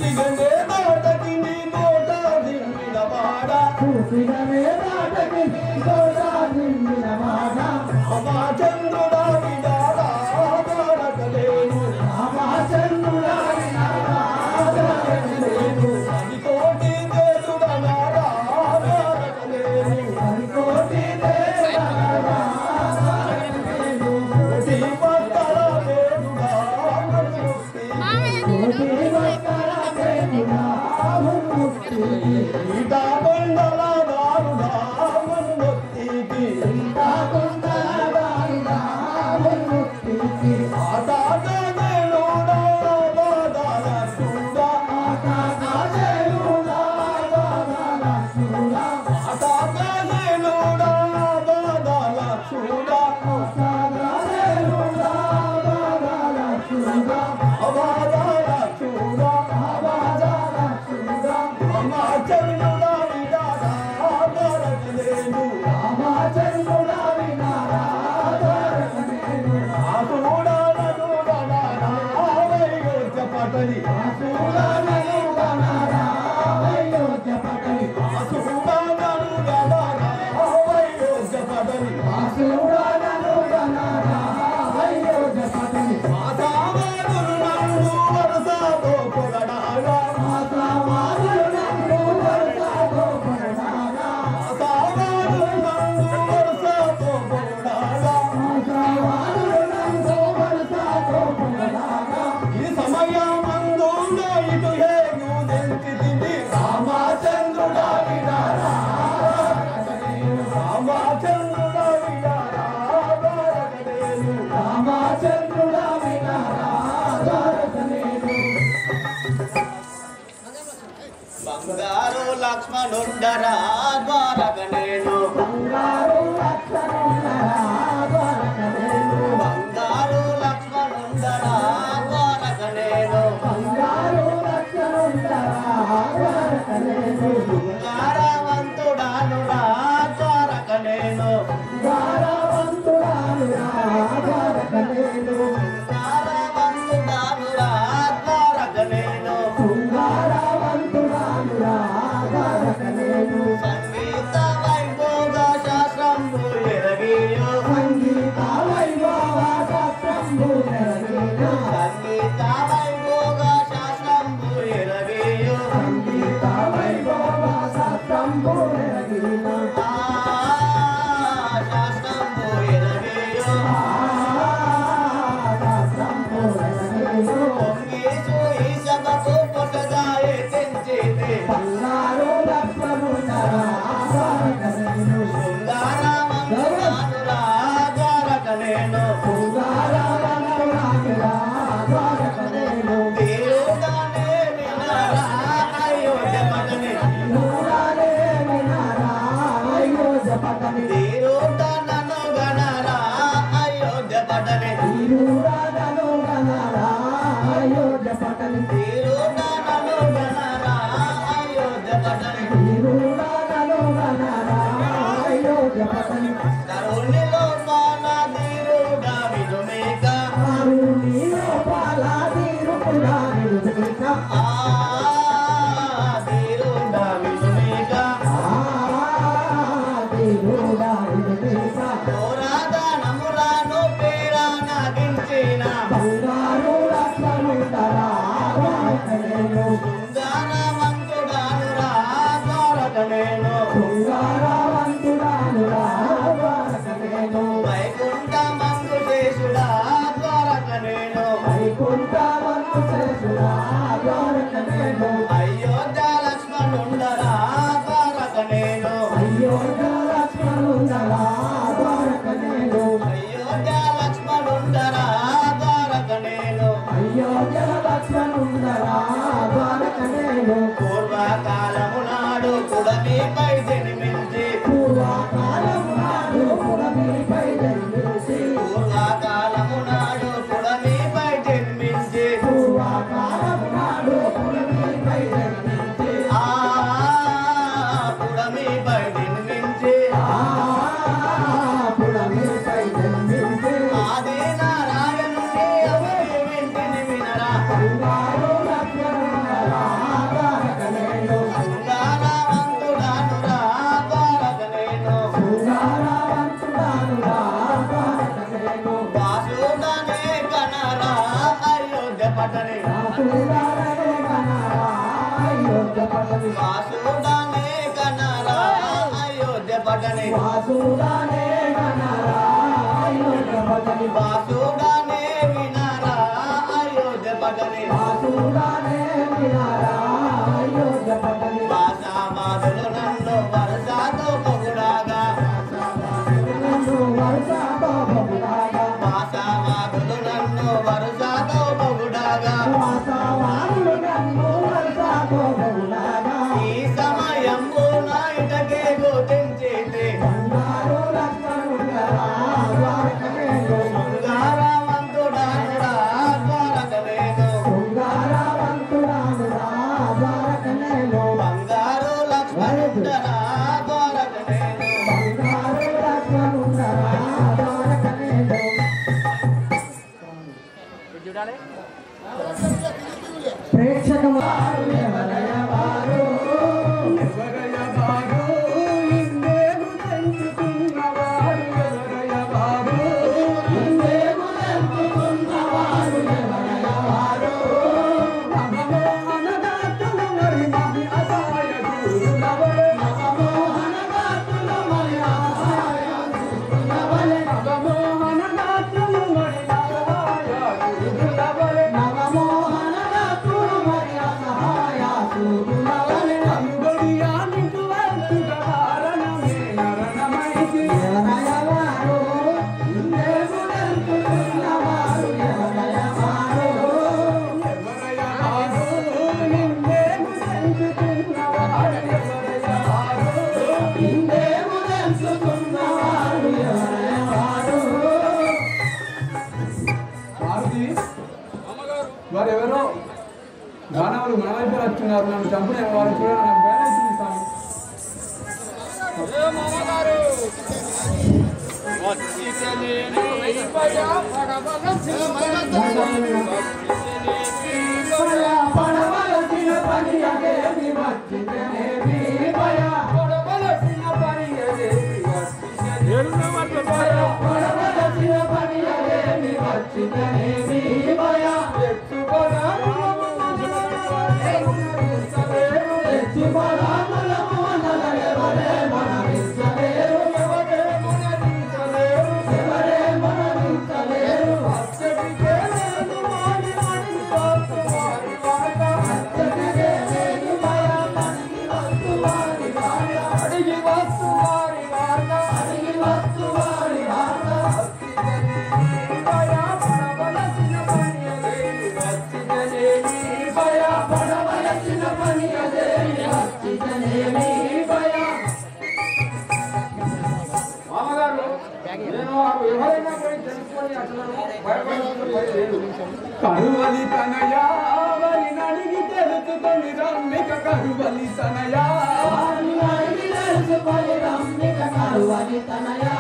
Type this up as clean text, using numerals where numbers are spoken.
చూసిగనే బాటకి నీ కోట దిండిన వాడ చూసిగనే బాటకి నీ కోట దిండిన వాడ అమా చంద్రుడా విడారా బారకలేను అమా చంద్రుడా విడారా బారకలేను హరికోటి దేవుడనారా బారకలేను హరికోటి దేవుడనారా బారకలేను కోటి భక్తల దేవుడా ముక్తి కోటి భక్తల దేవుడా ముక్తి సీతా కొండల దారుడా ముక్తికి సీతా కొండల దారుడా ముక్తికి ఆటాటేలుడా బాదాల చూడా ఆకాశేలుడా బాదాల చూడా ఆటాటేలుడా బాదాల చూడా ఆకాశేలుడా బాదాల చూడా అబాదాల చూడా బాదాల చూడా అమ్మా చంద్రుడా విడారా బారకలేను అమా చంద్రుడా వినారా బారకలేను పటని ఆసురాలను గణరా అయోధ్య పటని ఆసురాలను గణరా అయోధ్య పటని మాతావాదులు నందు వరసతో పొగడాగా మాతావాదులు నందు వరసతో పొగడాగా మాతావాదులు నందు వరసతో పొగడాగా మాతావాదులు నందు వరసతో పొగడాగా ఈ సమయమందు ఇటు హేగు దెంచితిని రామచంద్రుడా విడారా రామచంద్రుడా విడారా బారకలేను రామచంద్రుడా వినారా బారకలేను బంగారు లక్ష్మణుండరా ద్వారకనేను బంగారు లక్షణుండరా బారకలేను బంగారు లక్ష్మణుండరా ద్వారకనేను బంగారు లక్షణుండరా బారకలేను శృంగారవంతుడానురా ద్వారకనేను గారవంతుడానురా బారకలేను శృంగారవంతుడానురా ద్వారకనేను శృంగారవంతుడానురా బారకలేను సంగీత వైభోగ శాస్త్రంబు ఎరగియో సంగీత వైభవ శాస్త్రంబు నెరవేరు సంగీత వైభోగ శాస్త్రంబు ఎరగియో సంగీత వైభవ శాస్త్రంబు నెరవేరు శాస్త్రంబు ఎరగియో శాస్త్రంబు నెరవేరు పొంగి చూయి సభకు పొట్టదాయే తెంచితే బంగారు లక్ష్మణుండరా బారకలేను శృంగారవంతుడానురా ద్వారకనేను శృంగారవంతుడానురా బారకలేను దేవుడానే వినరా అయోధ్య పటని నూరాలే వినారా అయోధ్య పటని దేవుడనను గణరా అయోధ్య పటని తిరురాడను గణరా అయోధ్య పటని దేవుడనను గణరా అయోధ్య పటని తిరురాడను గణరా అయోధ్య పటని కరుణిలో పాల దేవుడా వినుమేక కరుణి లోపల తిరుపుడా నిలువేక ఆ దేవుడా వినుమేక తిరుడా నిలువేక పురాతనములను పేరా నాగించిన బంగారు లక్ష్మణుండరా బారకలేను శృంగారవంతుడానురా ద్వారకనేను శృంగారవంతుడానురా బారకలేను వైకుంఠమందు చేసుడా ద్వారకనేను వైకుంఠవంతు చేసుడా ద్వారక పట్టని వాసుదానే కనరా అయోధ్య పట్టని వాసుదానే కనరా అయోధ్య పట్టని వాసుదానే కనరా అయోధ్య పట్టని వాసుదానే వినరా అయోధ్య పట్టని వాసుదానే వినరా అయోధ్య పట్టని భాషావాదులు నన్ను వరసాతో పొగుడాగా వరుసతో బహుళాగా భాషావాదులు నన్ను వరసాతో పొగుడాగా వాసవాదులు నన్ను వరుసతో బహుళాగా ఈ సమయంలో నాయటకే గుర్తించితే బంగారు లక్ష్మణుడరా ద్వారకమేలు శృంగారవంతుడానుడా ద్వారకమేను శృంగారవంతుడానురా ద్వారకమేలు బంగారు లక్ష్మణుడరా ద్వారకమేను బంగారు లక్ష్మణుడరా ద్వారకమేలు ప్రేక్షక వారు ఎవరయ వారు ఇందేము తెంచుకున్నవారు ఎవరయ వారు ఇందేము తెంచుకున్నవారు ఎవరయ వారు నవమోహనగాతులు మరి మహి అసాయకులవలె నవమోహనగాతులు మరి అసాయకులవలె నవమోహనగాతులు మరి అసాయకులవలె నవమోహనగాతులు మరి అసాయకులవలె అంగడియానికి వంతుగా కారణమే నరణమైతి ఎవరయ వారు ఇందేము తెంచుకున్నవారు ఎవరయ వారు ఎవరయ వారు ఇందేము తెంచుకున్నవారు ఎవరయ వారు ఇందేము తెంచుకున్నవారు ఎవరయ వారు వారెవరో దానవులు మన వైపు వస్తున్నారు నన్ను చంపిన వారు చూడాలి నాకు భయం అవుతుంది స్వామి. పడవలసిన పని అదేమి వచ్చిందనేమి భయ పడవలసిన పని అదేమి పడవలసిన పని అదేమి వచ్చిందనేమి భయ ఎత్తుపరాములము అనలెవరే మనవించలేరు ఎవరే మనవించలేరు ఎవరే మనవించలేరు అచ్చటికే లేదు వాడి మడిగి వస్తు వారి వాట అచ్చటికే లేదు భయ మడిగి వస్తు వారి వాట అడిగి వస్తు వారి వాట అడిగి వస్తు వారి వాట భయ పడవలసిన పని అదేమి వచ్చిందనేమి భయ పడవలసిన పని అదేమి వచ్చిందనేమి భయ మామగారు నేను ఎవరైనా పోయి తెలుసుకొని అసలు భయపడాల్సిన పని లేదు. కరువలి తనయా వరి నడిగి తెలుసుకొని రమ్మిక కరువలి తనయా వారిని అడిగి తెలుసుకొని రమ్మిక కరువని తనయా